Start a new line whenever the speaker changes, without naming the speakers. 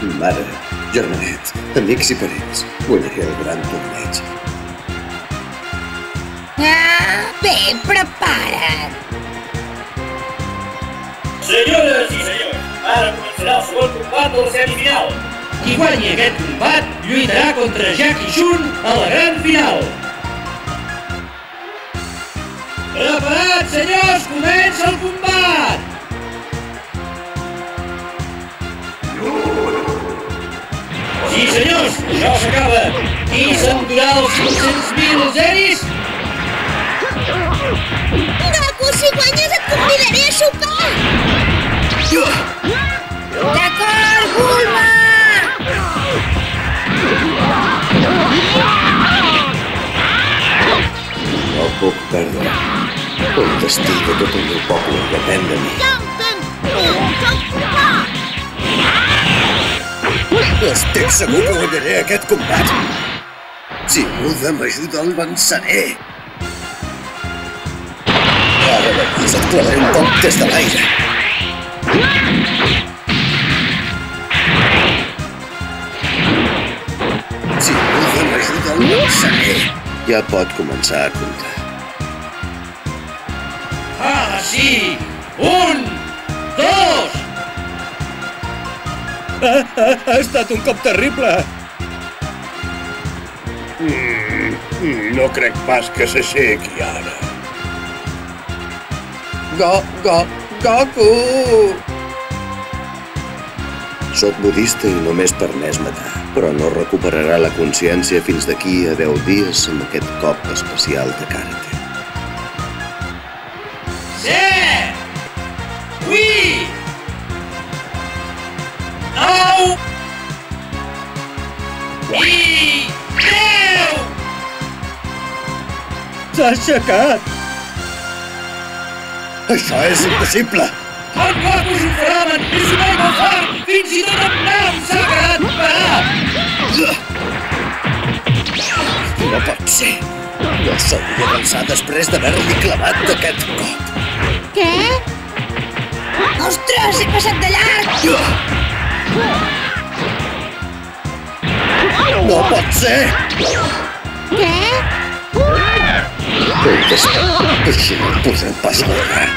Mare, germanet, amics i parents, guanyaré el gran torneig.
Bé, prepara't!
Senyores i senyors, ara començarà el segon combat de la semifinal. Qui guanyi aquest combat lluitarà contra Jackie Chun a la gran final. Preparats, senyors, comença el combat! Sí, senyors, això s'acaba. Qui s'endurà els 500.000 zeris?
Goku, si guanyes et convidaré a sopar! D'acord, Bulma!
No puc perdre. El destí de tot el meu poble depèn de mi. Estic segur que guanyaré aquest combat. Si Buda m'ajuda, el venceré. Ara mateix et clavaré un cop des de l'aire. Si Buda m'ajuda, el venceré. Ja pot començar a comptar.
Ah, sí! 1, 2...
Ha estat un cop terrible.
No crec pas que s'aixequi ara. Goku! Soc budista i només permès matar, però no recuperarà la consciència fins d'aquí a 10 dies amb aquest cop especial de karate.
7, 8, 9 i 10!
S'ha aixecat.
Això és impossible!
El Goku s'inflamen i s'ho veig molt fort! Fins i tot en Nam s'ha quedat parat!
No pot ser! No s'hauria d'avançar després d'haver-li clavat d'aquest cop.
Què? Ostres, he passat de llarg!
No pot ser!
Què?
Així no podrem pas guanyar.